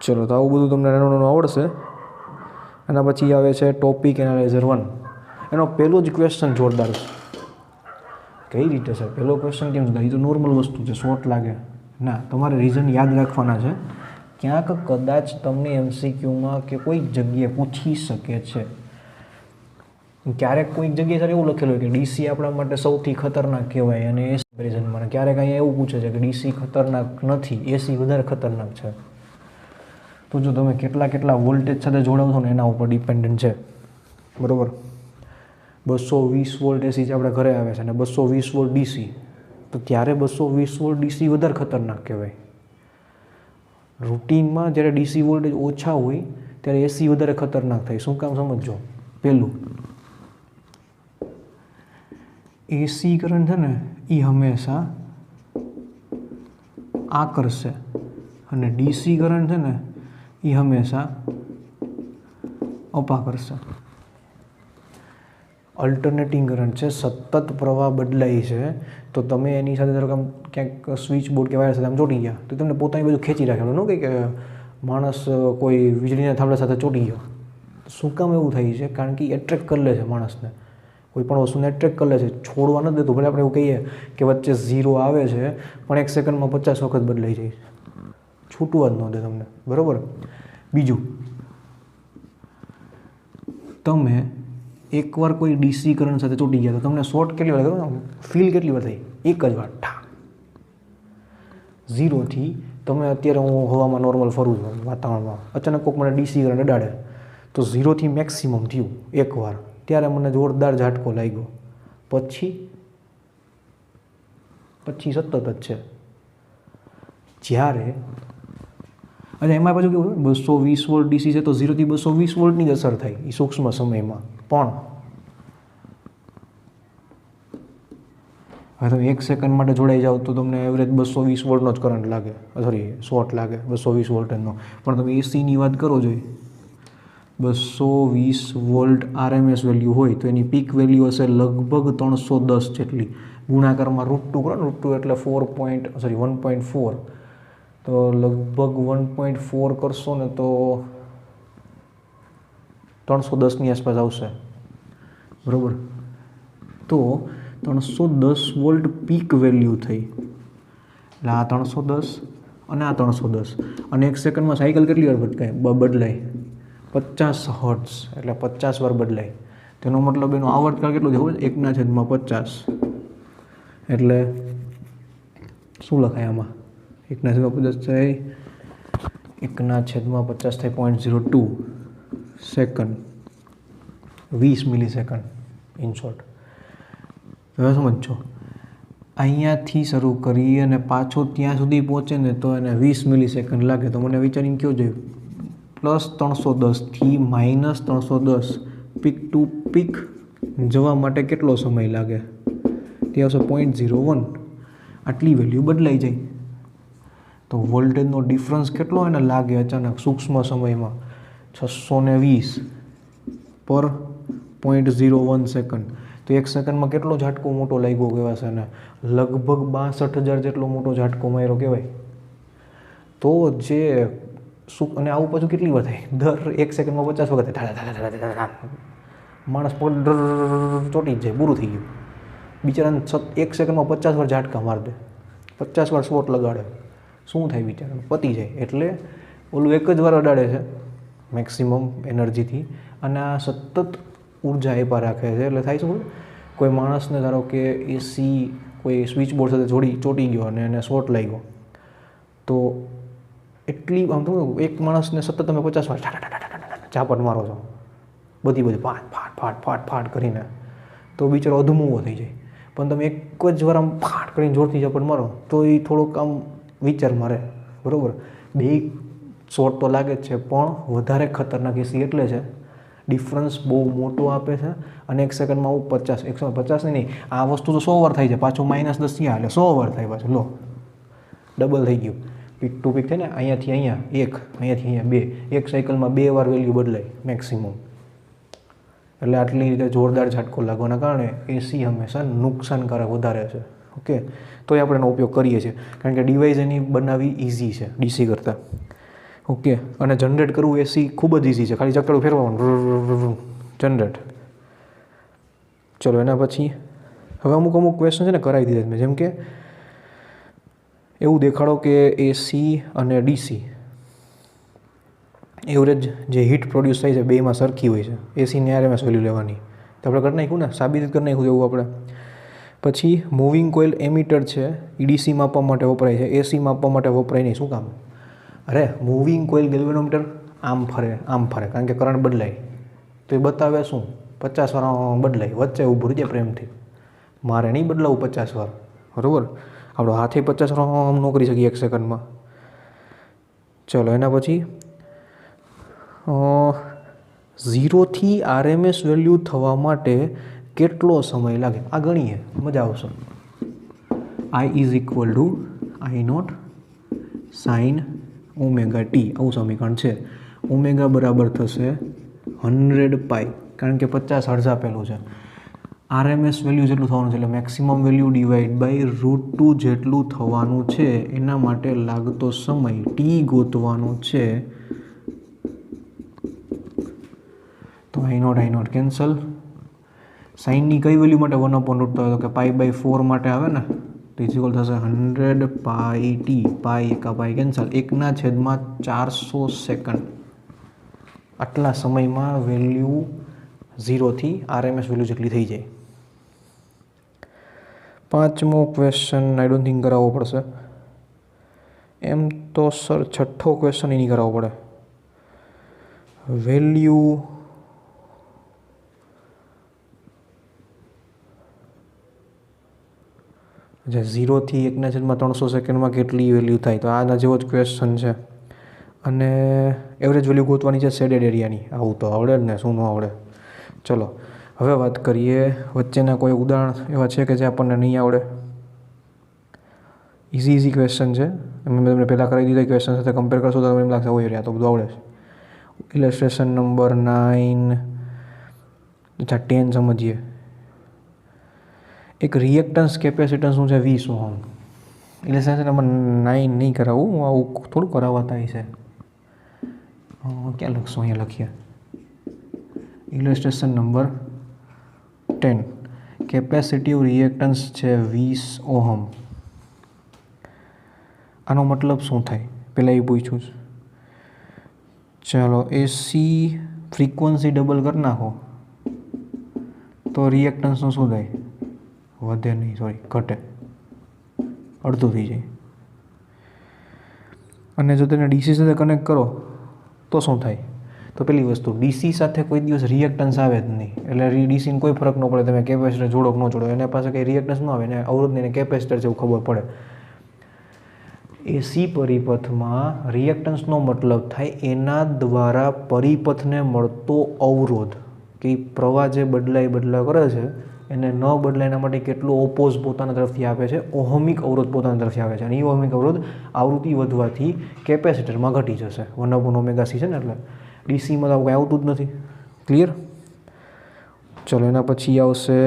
ચલો, તો આવું બધું તમને નાનું આવડશે। એના પછી આવે છે ટોપિક એનાલાઇઝર 1, એનો પહેલો જ ક્વેશ્ચન જોરદાર છે। કઈ રીતે છે પહેલો ક્વેશ્ચન? કેમ છે? એ તો નોર્મલ વસ્તુ છે, શોર્ટ લાગે ના, તમારે રીઝન યાદ રાખવાના છે। ક્યાંક કદાચ તમને એમસીક્યુમાં કે કોઈક જગ્યાએ પૂછી શકે છે, ક્યારેક કોઈક જગ્યાએ સર એવું લખેલું હોય કે ડીસી આપણા માટે સૌથી ખતરનાક કહેવાય અને એસી કમ્પેરિઝનમાં, ક્યારેક અહીંયા એવું પૂછે છે કે ડીસી ખતરનાક નથી, એસી વધારે ખતરનાક છે। તો જો તમે કેટલા વોલ્ટેજ સાથે જોડાવશો ને એના ઉપર ડિપેન્ડન્ટ છે, બરાબર। 220 વોલ્ટ એસી જે આપણે ઘરે આવે છે અને 220 વોલ્ટ ડીસી, તો ત્યારે 220 વોલ્ટ ડીસી વધારે ખતરનાક કહેવાય। રૂટીનમાં જ્યારે ડીસી વોલ્ટેજ ઓછા હોય ત્યારે એસી વધારે ખતરનાક થાય। શું કામ સમજો? પહેલું, એસી કરંટ છે ને એ હંમેશા આ કરશે અને ડીસી કરંટ છે ને એ હંમેશા અપા કરશે. અલ્ટરનેટિંગ કરંટ છે, સતત પ્રવાહ બદલાય છે, તો તમે એની સાથે ધારો કે આમ ક્યાંક સ્વિચ બોર્ડ કે વાયર સાથે આમ ચોંટી ગયા તો તમને પોતાની બધું ખેંચી રાખે. ન કે માણસ કોઈ વીજળીના થાંભલા સાથે ચોંટી ગયો. શું કામ એવું થાય છે? કારણ કે એટ્રેક્ટ કરી લે છે માણસને, કોઈ પણ વસ્તુને એટ્રેક્ટ કરી લે છે, છોડવા નથી દેતું. ભલે આપણે એવું કહીએ કે વચ્ચે 0 આવે છે પણ 1 સેકન્ડમાં 50 વખત બદલાઈ જાય, છૂટવા જ ન દે તમને. બરાબર. બીજું, તમે એકવાર કોઈ ડીસી કરંટ સાથે ચોંટી ગયા તો તમને શોર્ટ કેટલી વાર થાય, ફીલ કેટલી વાર થઈ? એક જ વાર, ઠા. 0થી તમે અત્યારે હું હવામાં નોર્મલ ફરું છું વાતાવરણમાં, અચાનક કોઈક મને ડીસી કરંટ અડાડે તો 0થી મેક્સિમમ થયું એકવાર, ત્યારે મને જોરદાર ઝાટકો લાગ્યો. પછી સતત જ છે. જ્યારે અને એમાં પાછું કેવું 220 વોલ્ટ ડીસી છે તો 0થી 220 વોલ્ટની જ અસર થાય એ સૂક્ષ્મ સમયમાં. પણ હવે તમે 1 સેકન્ડ માટે જોડાઈ જાઓ તો તમને એવરેજ 220 વોલ્ટનો જ કરંટ લાગે, સોરી શોર્ટ લાગે 220 વોલ્ટનો. પણ તમે એસીની વાત કરો જોઈએ, 220 વોલ્ટ આરએમએસ વેલ્યુ હોય તો એની પીક વેલ્યુ હશે લગભગ 310 જેટલી. ગુણાકારમાં √2 કરો ને, √2 એટલે 1.4, તો લગભગ 1.4 કરશો ને તો 310ની આસપાસ આવશે. બરાબર. તો 310 વોલ્ટ પીક વેલ્યુ થઈ, એટલે આ 310 અને આ 310, અને 1 સેકન્ડમાં સાયકલ કેટલી વાર બદલાય? 50 હર્ટ્ઝ, એટલે 50 વાર બદલાય. તેનો મતલબ એનો આવર્તકાળ કેટલો થયો? 1/50. એટલે શું લખાય આમાં? 1/50 થાય, 1/50 થાય 0.02 સેકન્ડ, 20 મિલીસેકન્ડ ઇન શોર્ટ. હવે સમજો, અહીંયાથી શરૂ કરી અને પાછો ત્યાં સુધી પહોંચે ને તો એને 20 મિલીસેકન્ડ લાગે. તો મને વિચારીને કહો જોઈએ, +310 થી -310 પીક ટુ પીક જવા માટે કેટલો સમય લાગે? તે આવશે 0.01. આટલી વેલ્યુ બદલાઈ જાય તો વોલ્ટેજનો ડિફરન્સ કેટલો એને લાગે અચાનક સૂક્ષ્મ સમયમાં? 620 પર 0.01 સેકન્ડ. તો 1 સેકન્ડમાં કેટલો ઝાટકો મોટો લાગ્યો કહેવાશે ને? લગભગ 62,000 જેટલો મોટો ઝાટકો માર્યો કહેવાય. તો જે અને આવું પાછું કેટલી વાર થાય? દર 1 સેકન્ડમાં 50 વખત થાય. માણસ ચોંટી જ જાય, પૂરું થઈ ગયું. બિચારાને 1 સેકન્ડમાં 50 વાર ઝાટકા મારી દે, 50 વાર શોટ લગાડે, શું થાય બિચારાને? પતી જાય. એટલે ઓલું એક જ વાર અડાડે છે મેક્સિમમ એનર્જીથી, અને આ સતત ઉર્જા એપા રાખે છે. એટલે થાય શું, કોઈ માણસને ધારો કે એસી કોઈ સ્વિચ બોર્ડ સાથે ચોંટી ગયો અને એને શોર્ટ લાગ્યો તો એટલી આમ તો એક માણસને સતત તમે 50 વાર ઝાપટ મારો છો, બધી ફાટ કરીને, તો બિચારો અધમુવો થઈ જાય. પણ તમે એક જ વાર આમ ફાટ કરીને જોરથી ઝાપટ મારો તો એ થોડોક આમ વિચાર મારે. બરાબર. બે શોર્ટ તો લાગે જ છે, પણ વધારે ખતરનાક એસી એટલે છે ડિફરન્સ બહુ મોટો આપે છે. અને 1 સેકન્ડમાં 150 નહીં, આ વસ્તુ તો 100 વાર થાય છે, પાછું -10 ત્યાં, એટલે 100 વાર થાય પાછું. લો, ડબલ થઈ ગયું. પીક ટુ પીક થાય ને, અહીંયાથી અહીંયા 1, અહીંયાથી અહીંયા 2, એક સાયકલમાં 2 વાર વેલ્યુ બદલાય મેક્સિમમ. એટલે આટલી રીતે જોરદાર ઝાટકો લાગવાના કારણે એસી હંમેશા નુકસાનકારક વધારે છે. ઓકે, તોય આપણે એનો ઉપયોગ કરીએ છીએ કારણ કે ડિવાઇસ એની બનાવવી ઇઝી છે ડીસી કરતાં. ઓકે, અને જનરેટ કરવું એસી ખૂબ જ ઇઝી છે, ખાલી ચકડું ફેરવવાનું, જનરેટ. ચલો, એના પછી હવે અમુક ક્વેશ્ચન છે ને કરાવી દીધા મેં. જેમ કે એવું દેખાડો કે એસી અને ડીસી એવરેજ જે હીટ પ્રોડ્યુસ થાય છે બેમાં સરખી હોય છે. એસીની આરએમએસ વેલ્યુ લેવાની, તો આપણે કરી નાખ્યું ને, સાબિત કરી નાખ્યું એવું આપણે. પછી મૂવિંગ કોઇલ એમીટર છે, ડીસી માપવા માટે વપરાય છે, એસી માપવા માટે વપરાય નહીં. શું કામ? અરે મૂવિંગ કોઇલ ગેલ્વેનોમીટર આમ ફરે કારણ કે કરંટ બદલાય, તો એ બતાવે શું? 50 વાર બદલાય, વચ્ચે ઊભું રહી જાય પ્રેમથી. મારે નહીં બદલાવું 50 વાર, બરાબર? આપણો હાથે 50 વાર આમ ન કરી શકીએ 1 સેકન્ડમાં. ચલો, એના પછી 0થી આરએમએસ વેલ્યુ થવા માટે કેટલો સમય લાગે આ ગણીએ, મજા આવશે. I is equal to I not sine omega t, આવું સમીકરણ છે. ઓમેગા બરાબર થશે 100 પાઈ, કારણ કે 50 હર્ટ્ઝ આપેલું છે. RMS વેલ્યુ જેટલું થવાનું છે એટલે મેક્સિમમ વેલ્યુ ડિવાઈડ બાય √2 જેટલું થવાનું છે. એના માટે લાગતો સમય ટી ગોતવાનો છે. તો આઈ નોટ કેન્સલ. સાઇનની કઈ વેલ્યુ માટે 1/√, તો કે π/4 માટે આવે ને, તો ઇક્વલ થશે 100 પાઈ ટી. પાઈ એકા પાઈ કેન્સલ. 1/400 સેકન્ડ. આટલા સમયમાં વેલ્યુ 0થી RMS વેલ્યુ જેટલી થઈ જાય. પાંચમો ક્વેશ્ચન આઈ ડોન્ટ થિંક કરાવવો પડશે. એમ તો સર છઠ્ઠો ક્વેશ્ચન નહીં કરાવવો પડે. વેલ્યુ જે 0થી 1/300 સેકન્ડમાં કેટલી વેલ્યુ થાય, તો આના જેવો જ ક્વેશ્ચન છે. અને એવરેજ વેલ્યુ ગોતવાની છે શેડેડ એરિયાની. આવું તો આવડે જ ને, શું ન આવડે. ચલો હવે વાત કરીએ વચ્ચેના કોઈ ઉદાહરણ એવા છે કે જે આપણને નહીં આવડે. ઇઝી ક્વેશ્ચન છે. મેં તમને પહેલાં કરાવી દીધા ક્વેશ્ચન સાથે કમ્પેર કરશો તો તમને એમ લાગશે હોય રહ્યા તો બધું આવડે છે. ઇલસ્ટ્રેશન નંબર 9. અચ્છા 10 સમજીએ. એક રિએક્ટન્સ કેપેસિટન્સ શું છે 20 ઓહમ. ઇલસ્ટ્રેશન નંબર 9 નહીં કરાવું, હું આવું થોડું કરાવવા થાય છે. ક્યાં લખશું, અહીંયા લખીએ. ઇલસ્ટ્રેશન નંબર 10. કેપેસિટિવ રિએક્ટન્સ છે 20 ઓહમ. આનો મતલબ શું થાય પહેલાં એ પૂછ્યું છે. ચાલો એસી ફ્રીક્વન્સી ડબલ કરી નાખો તો રિએક્ટન્સનું શું થાય? વધે નહીં, સોરી ઘટે, અડધું થઈ જાય. અને જો તેને ડીસી સાથે કનેક્ટ કરો તો શું થાય? તો પેલી વસ્તુ, ડીસી સાથે કોઈ દિવસ રિએક્ટન્સ આવે જ નહીં, એટલે ડીસીને કોઈ ફરક ન પડે તમે કેપેસિટર જોડો કે ન જોડો, એને પાસે કંઈ રિએક્ટન્સ ન આવે, એને અવરોધ નહીં, કેપેસિટર જેવું ખબર પડે. એસી પરિપથમાં રિએક્ટન્સનો મતલબ થાય એના દ્વારા પરિપથને મળતો અવરોધ, કે પ્રવાહ જે બદલાય કરે છે એને ન બદલાય એના માટે કેટલો ઓપોઝ પોતાના તરફથી આપે છે, ઓહમિક અવરોધ પોતાના તરફથી આવે છે. અને એ ઓહમિક અવરોધ આવૃત્તિ વધવાથી કેપેસિટરમાં ઘટી જશે. 1/ωc છે ને, એટલે ડીસીમાં તો કંઈ આવતું જ નથી. ક્લિયર? ચલો એના પછી આવશે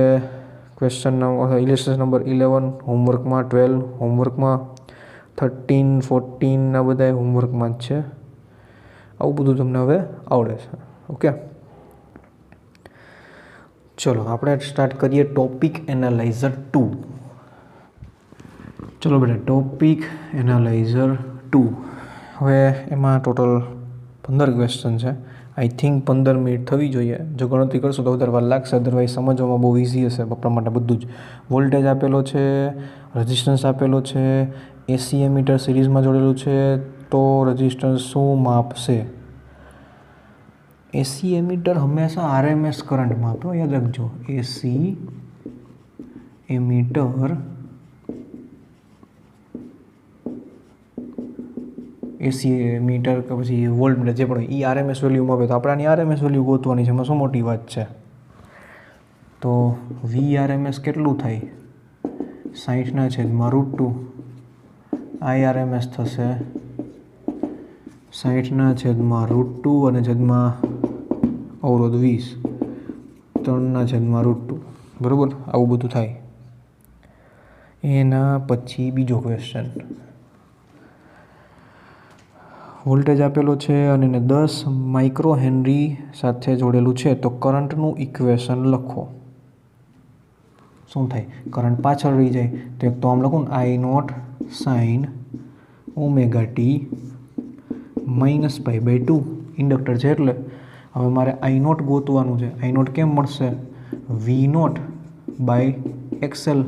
ક્વેશ્ચન ઇલસ્ટ્રેશન નંબર 11 હોમવર્કમાં, 12 હોમવર્કમાં, 13, 14 આ બધા હોમવર્કમાં જ છે. આવું બધું તમને હવે આવડે છે. ઓકે, ચલો આપણે સ્ટાર્ટ કરીએ ટોપિક એનાલાઇઝર 2. ચલો બેટા, ટોપિક એનાલાઇઝર 2. હવે એમાં ટોટલ 15 ક્વેશ્ચન છે. આઈ થિંક 15 મિનિટ થવી જોઈએ. જો ગણતરી કરશો તો વધારે વાર લાગશે, અદરવાઇઝ સમજવામાં બહુ ઇઝી હશે આપણા માટે બધું જ. વોલ્ટેજ આપેલો છે, રેઝિસ્ટન્સ આપેલો છે, એસી એમીટર સિરીઝમાં જોડેલું છે, તો રેઝિસ્ટન્સ શું માપશે? એસી એમીટર હંમેશા આરએમએસ કરંટ માપે, યાદ રાખજો. એસી એમીટર કે પછી વોલ્ટમીટર જે પણ હોય એ આરએમએસ વેલ્યુ માપે. તો આપણે આની આરએમએસ વેલ્યુ ગોતવાની છે. એમાં શું મોટી વાત છે? તો VRMS કેટલું થાય? 60/√2. IRMS થશે 60/√2 અને છેદમાં અવરોધ 20, 3/√2. બરાબર, આવું બધું થાય. એના પછી બીજો ક્વેશ્ચન, વોલ્ટેજ આપેલો છે અને એને 10 માઇક્રો હેનરી સાથે જોડેલું છે, તો કરંટનું ઇક્વેશન લખો. શું થાય? કરંટ પાછળ રહી જાય તો એક તો આમ લખું ને, I0 sin ωt -π/2. ઇન્ડક્ટર છે એટલે હવે મારે I0 ગોતવાનું છે. I0 કેમ મળશે? V0/XL.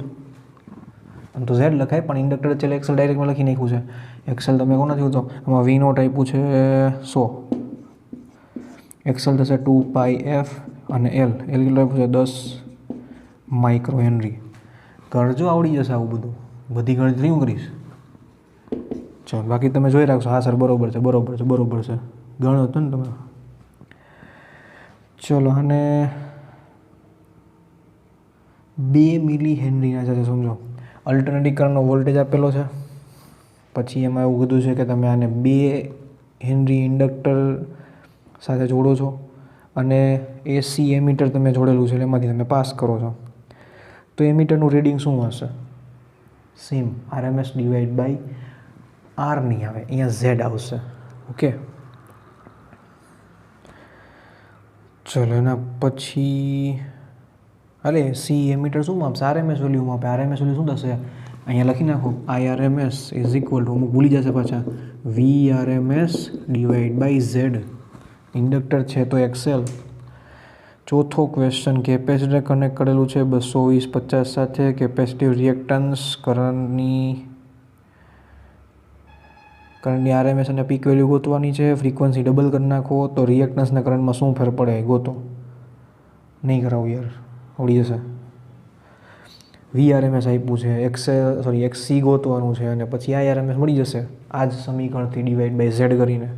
આમ તો Z લખાય પણ ઇન્ડક્ટર છે XL ડાયરેક્ટમાં લખી નાખ્યું છે. XL તમે કોણ નથી હોતો, આમાં V0 આપ્યું છે 100. XL થશે 2πf અને L કેટલું આપ્યું છે 10 માઇક્રો હેનરી. કરજો, આવડી જશે આવું બધું. બધી ગણતરી હું કરીશ. ચાલો બાકી તમે જોઈ રાખશો. હા સર બરોબર છે. ગણો હતો ને તમે. ચલો અને 2 મિલી હેનરીના સાથે સમજો અલ્ટરનેટિવ કરંટનો વોલ્ટેજ આપેલો છે, પછી એમાં એવું કીધું છે કે તમે આને 2 હેનરી ઇન્ડક્ટર સાથે જોડો છો અને એસી એમીટર તમે જોડેલું છે એટલે એમાંથી તમે પાસ કરો છો, તો એમીટરનું રીડિંગ શું હશે? Same RMS divide by R નહીં આવે, અહીંયા ઝેડ આવશે. ઓકે, ચલો એના પછી અરે સી એમીટર શું માપશે? RMS વેલ્યુ માપે. RMS વેલ્યુ શું થશે? અહીંયા લખી નાખો, IRMS ઇઝ ઇક્વલ ટુ, અમુક ભૂલી જશે પાછા, VRMS divide by Z. Inductor છે તો XL. ચોથો ક્વેશ્ચન, કેપેસિટર કનેક્ટ કરેલું છે 220/50 સાથે. કેપેસિટિવ રિએક્ટન્સ કરંટની RMS અને પીક વેલ્યુ ગોતવાની છે. ફ્રીક્વન્સી ડબલ કરી નાખો તો રિએક્ટન્સના કરંટમાં શું ફેર પડે ગોતો. નહીં કરાવું યાર, આવડી જશે. VRMS આપ્યું છે, XC ગોતવાનું છે અને પછી IRMS મળી જશે આ જ સમીકરણથી ડિવાઈડ બાય ઝેડ કરીને.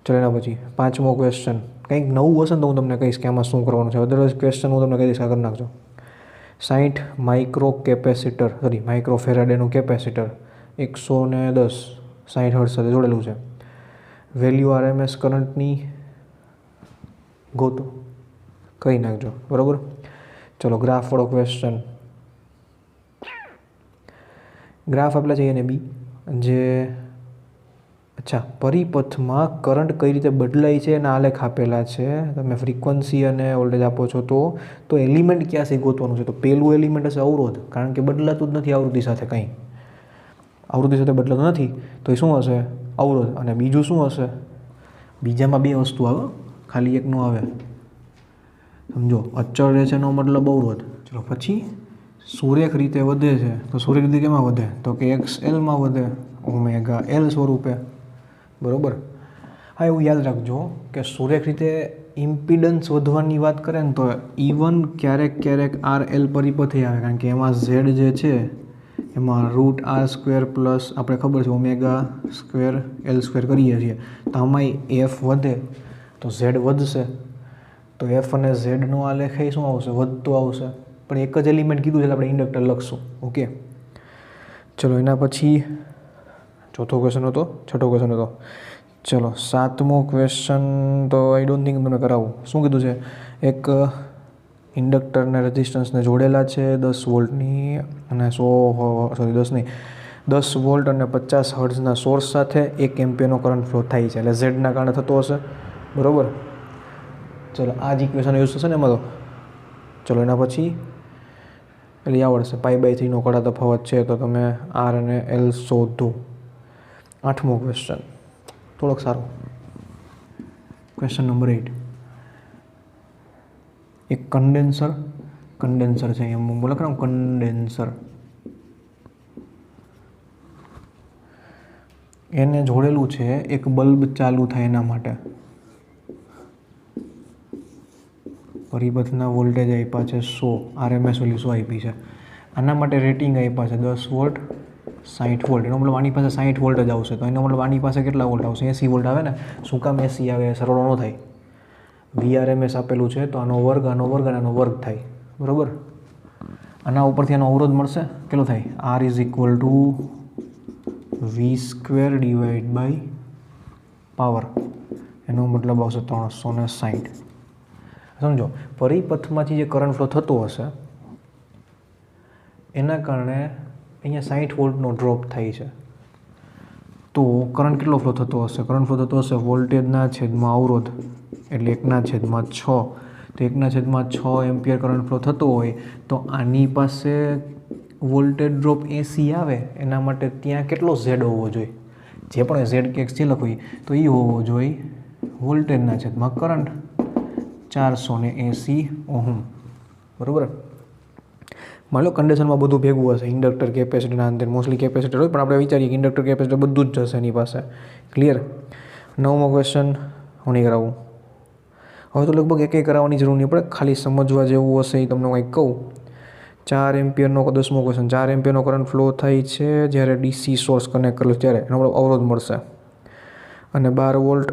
ચલો એના પછી પાંચમો ક્વેશ્ચન, કંઈક નવું હશે ને તો હું તમને કહીશ કે આમાં શું કરવાનું છે. અદરવાઇઝ ક્વેશ્ચન હું તમને કહી દઈશ, કરી નાખજો. 60 માઇક્રો ફેરાડેનું કેપેસિટર 110 60 હર્ટ્ઝ સાથે જોડેલું છે. વેલ્યુ RMS કરંટની ગોતો, કહી નાખજો. બરાબર, ચલો ગ્રાફવાળો ક્વેશ્ચન. ગ્રાફ આપેલા છે એને બી, જે પરિપથમાં કરંટ કઈ રીતે બદલાય છે એના આલેખ આપેલા છે. તમે ફ્રીક્વન્સી અને વોલ્ટેજ આપો છો તો એલિમેન્ટ ક્યાંથી ગોતવાનું છે? તો પહેલું એલિમેન્ટ હશે અવરોધ, કારણ કે બદલાતું જ નથી આવૃત્તિ સાથે, કંઈ આવૃત્તિ સાથે બદલાતું નથી તો એ શું હશે? અવરોધ. અને બીજું શું હશે? બીજામાં 2 વસ્તુ આવે, ખાલી એક ન આવે, સમજો. અચળ રહે છે એનો મતલબ અવરોધ. ચલો પછી સુરેખ રીતે વધે છે, તો સુરેખ રીતે કેમાં વધે? તો કે XLમાં વધે, ઓમેગા L સ્વરૂપે. બરાબર. હા, એવું યાદ રાખજો કે સુરેખ રીતે ઇમ્પિડન્સ વધવાની વાત કરે ને તો ઇવન ક્યારેક RL પરિપથે આવે, કારણ કે એમાં Z જે છે એમાં √R² પ્લસ આપણે ખબર છે ઓમેગા સ્ક્વેર L² કરીએ છીએ, તો આમાંય F વધે તો Z વધશે, તો F અને ઝેડનો આલેખ એ શું આવશે? વધતો આવશે. પણ એક જ એલિમેન્ટ કીધું છે એટલે આપણે ઇન્ડક્ટર લખશું. ઓકે, ચલો એના પછી છઠ્ઠો ક્વેશ્ચન હતો. ચલો સાતમો ક્વેશ્ચન તો આઈ ડોન્ટ થિંક તમને કરાવું. શું કીધું છે? એક ઇન્ડક્ટરને રેઝિસ્ટન્સને જોડેલા છે 10 વોલ્ટની અને 10 વોલ્ટ અને 50 હર્ટ્ઝના સોર્સ સાથે 1 એમ્પિયરનો કરંટ ફ્લો થાય છે, એટલે ઝેડના કારણે થતો હશે. બરાબર, ચલો આ જ ઇક્વેશન યુઝ થશે ને એમાં. તો ચલો એના પછી એટલે આવડશે π/3 કડા તફાવત છે તો તમે R અને L શોધો. આઠમો ક્વેશ્ચન થોડોક સારો, ક્વેશ્ચન નંબર 8. એક કન્ડેન્સર છે, અહીંયા બોલો કે કન્ડેન્સર, એને જોડેલું છે એક બલ્બ ચાલુ થાય એના માટે. પરિપથના વોલ્ટેજ આપ્યા છે 100, RMS વેલ્યુ 100 આપી છે. આના માટે રેટિંગ આપ્યા છે 10 વોલ્ટ 60 વોલ્ટ. એનો મતલબ આની પાસે 60 વોલ્ટ જ આવશે, તો એનો મતલબ આની પાસે કેટલા વોલ્ટ આવશે? 80 વોલ્ટ આવે ને. શું કામ 80 આવે? સરળો ન થાય. VRMS આપેલું છે તો આનો વર્ગ અને આનો વર્ગ થાય. બરાબર, આના ઉપરથી આનો અવરોધ મળશે, કેટલો થાય? R = V² divide by power, એનો મતલબ આવશે 360. સમજો, પરિપથમાંથી જે કરંટ ફ્લો થતો હશે એના કારણે અહીંયા 60 વોલ્ટનો ડ્રોપ થાય છે, તો કરંટ કેટલો ફ્લો થતો હશે? કરંટ ફ્લો થતો હશે વોલ્ટેજના છેદમાં અવરોધ એટલે 1/6. તો 1/6 એમ્પિયર કરંટ ફ્લો થતો હોય તો આની પાસે વોલ્ટેજ ડ્રોપ 80 આવે, એના માટે ત્યાં કેટલો ઝેડ હોવો જોઈએ? જે પણ ઝેડ કે જે લખવી તો એ હોવો જોઈએ વોલ્ટેજના છેદમાં કરંટ, 480 ઓહમ. બરાબર. માની લો કન્ડેન્સરમાં બધું ભેગું હશે, ઇન્ડક્ટર, કેપેસિટરના અંદર મોસ્ટલી કેપેસિટર હોય, પણ આપણે વિચારીએ કે ઇન્ડક્ટર, કેપેસિટર બધું જ જશે એની પાસે. ક્લિયર. 9મો ક્વેશ્ચન હું નહીં કરાવું. હવે તો લગભગ એકેય કરાવવાની જરૂર નહીં પડે, ખાલી સમજવા જેવું હશે એ તમને કંઈક કહું. 4 એમ્પિયરનો 10મો ક્વેશ્ચન, 4 એમ્પિયરનો કરંટ ફ્લો થાય છે જ્યારે DC સોર્સ કનેક્ટ કરેલો ત્યારે એનો અવરોધ મળશે. અને 12 વોલ્ટ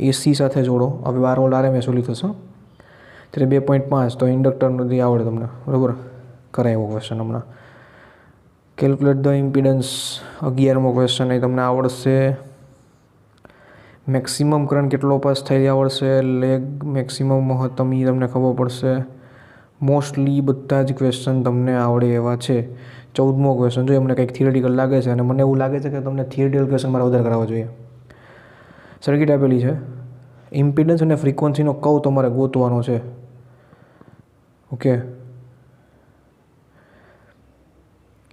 AC સાથે જોડો. હવે 12 વોલ્ટ RMS વેલ્યુ થશે ત્યારે 2.5, તો ઇન્ડક્ટરનું આવડે તમને. બરાબર, કરાવ્યો ક્વેશ્ચન હમણાં. કેલ્ક્યુલેટ ધ ઇમ્પિડન્સ 11મો ક્વેશ્ચન એ તમને આવડશે. મેક્સિમમ કરંટ કેટલો પાસ થાય આવડશે. લેગ મેક્સિમમ મહત્તમ એ તમને ખબર પડશે. મોસ્ટલી બધા જ ક્વેશ્ચન તમને આવડે એવા છે. 14મો ક્વેશ્ચન જોઈએ અમને કંઈક થિયરેટિકલ લાગે છે અને મને એવું લાગે છે કે તમને થિયરેટિકલ ક્વેશ્ચન મારે વધારે કરાવવા જોઈએ. સર્કિટ આપેલી છે, ઇમ્પિડન્સ અને ફ્રીક્વન્સીનો કર્વ તમારે ગોતવાનો છે. ઓકે,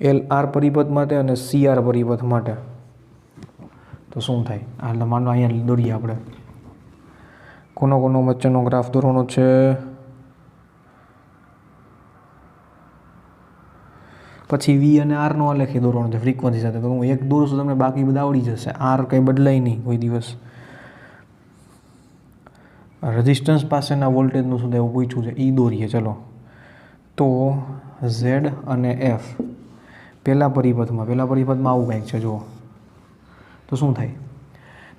LR પરિપથ માટે અને CR પરિપથ માટે. તો શું થાય? આ માનો અહીંયા દોરીએ આપણે. કોનો વચ્ચેનો ગ્રાફ દોરવાનો છે? પછી V અને R નો આલેખ દોરવાનો છે ફ્રીક્વન્સી સાથે. તો હું એક દોરું છું, તમને બાકી બધા આવડી જશે. R કંઈ બદલાય નહીં કોઈ દિવસ. રેઝિસ્ટન્સ પાસેના વોલ્ટેજનું શું એવું પૂછ્યું છે, એ દોરીએ. ચલો, તો Z અને F પહેલા પરિપથમાં આવું કંઈક છે. જુઓ તો શું થાય,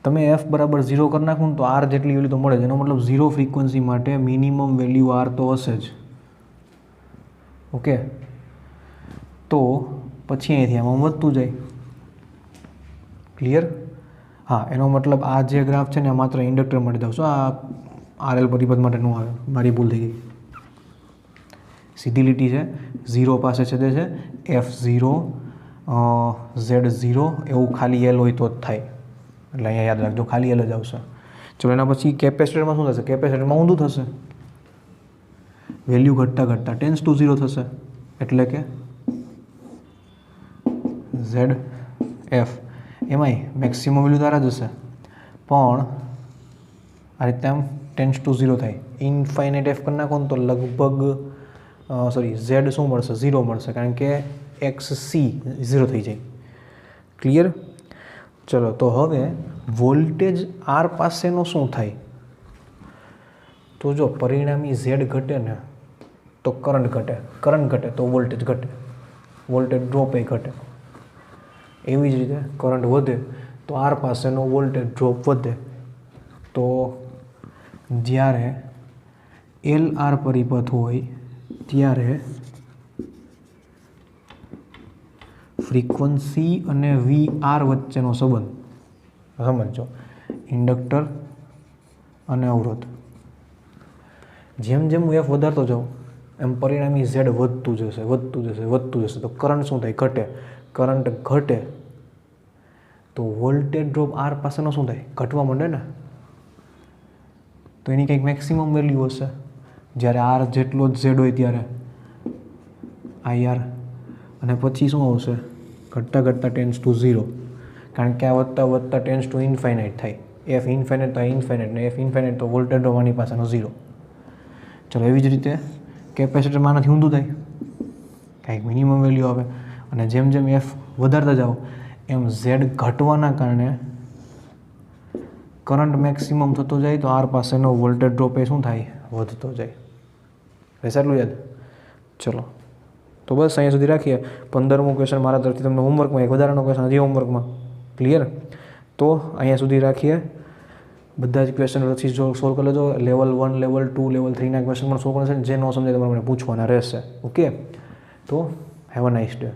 તમે F બરાબર 0 કરી નાખો ને તો R જેટલી વેલ્યુ તો મળે જ. એનો મતલબ 0 ફ્રીક્વન્સી માટે મિનિમમ વેલ્યુ R તો હશે જ. ઓકે, તો પછી અહીંથી આમાં વધતું જાય. ક્લિયર? હા, એનો મતલબ આ જે ગ્રાફ છે ને આ માત્ર ઇન્ડક્ટર માટે દઉં છું, આ RL પરિપથ માટે ન આવે. મારી ભૂલ થઈ ગઈ. સીધી લીટી છે, 0 પાસે છેદે છે. F0 Z0 એવું ખાલી L હોય તો જ થાય. એટલે અહીંયા યાદ રાખજો, ખાલી L જ આવશે. ચલો, એના પછી કેપેસિટરમાં શું થશે? કેપેસિટરમાં ઊંધું થશે. વેલ્યુ ઘટતા ટેન્સ ટુ 0 થશે. એટલે કે ZF એમાંય મેક્સિમમ વેલ્યુ તારા જ હશે, પણ આ રીતે આમ ટેન્સ ટુ 0 થાય. ઇન્ફાઇનાઇટ F કરી નાખો ને તો લગભગ Z શું મળશે? 0 મળશે, કારણ કે XC 0 થઈ જાય. ક્લિયર? ચલો, તો હવે વોલ્ટેજ R પાસેનો શું થાય? તો જો પરિણામી Z ઘટે ને તો કરંટ ઘટે તો વોલ્ટેજ ઘટે, વોલ્ટેજ ડ્રોપ એ ઘટે. એવી જ રીતે કરંટ વધે તો R પાસેનો વોલ્ટેજ ડ્રોપ વધે. તો જ્યારે LR પરિપથ હોય ત્યારે ફ્રીક્વન્સી અને VR વચ્ચેનો સંબંધ સમજો. ઇન્ડક્ટર અને અવરોધ, જેમ હું F વધારતો જાઉં એમ પરિણામી Z વધતું જશે. તો કરંટ શું થાય? ઘટે. કરંટ ઘટે તો વોલ્ટેજ ડ્રોપ R પાસેનો શું થાય? ઘટવા માંડે ને. તો એની કંઈક મેક્સિમમ વેલ્યુ હશે. જ્યારે R જેટલો જ Z હોય ત્યારે IR, અને પછી શું આવશે? ઘટતા ટેન્સ ટુ 0, કારણ કે આ વધતા ટેન્સ ટુ ઇન્ફાઇનાઇટ થાય. F ઇન્ફાઇનાઇટ તો ઇન્ફાઇનાઇટ, ને F ઇન્ફાઇનાઇટ તો વોલ્ટેજ ડ્રોપ આની પાસેનો 0. ચલો, એવી જ રીતે કેપેસિટરમાં આનાથી ઊંધું થાય, કાંઈક મિનિમમ વેલ્યુ આવે. અને જેમ F વધારતા જાઓ એમ Z ઘટવાના કારણે કરંટ મેક્સિમમ થતો જાય, તો R પાસેનો વોલ્ટેજ ડ્રોપ એ શું થાય? વધતો જાય. રહેશે એટલું યાદ? ચલો, તો બસ અહીંયા સુધી રાખીએ. 15મો ક્વેશ્ચન મારા તરફથી તમને હોમવર્કમાં, એક વધારાનો ક્વેશ્ચન હજી હોમવર્કમાં. ક્લિયર? તો અહીંયા સુધી રાખીએ. બધા જ ક્વેશ્ચન પછી સોલ્વ કરી લેજો. લેવલ 1, લેવલ 2, લેવલ 3ના ક્વેશ્ચન પણ સોલ્વ કરશે. જે ન સમજાય તમારે મને પૂછવાના રહેશે. ઓકે, તો હેવ અ નાઇસ ડે.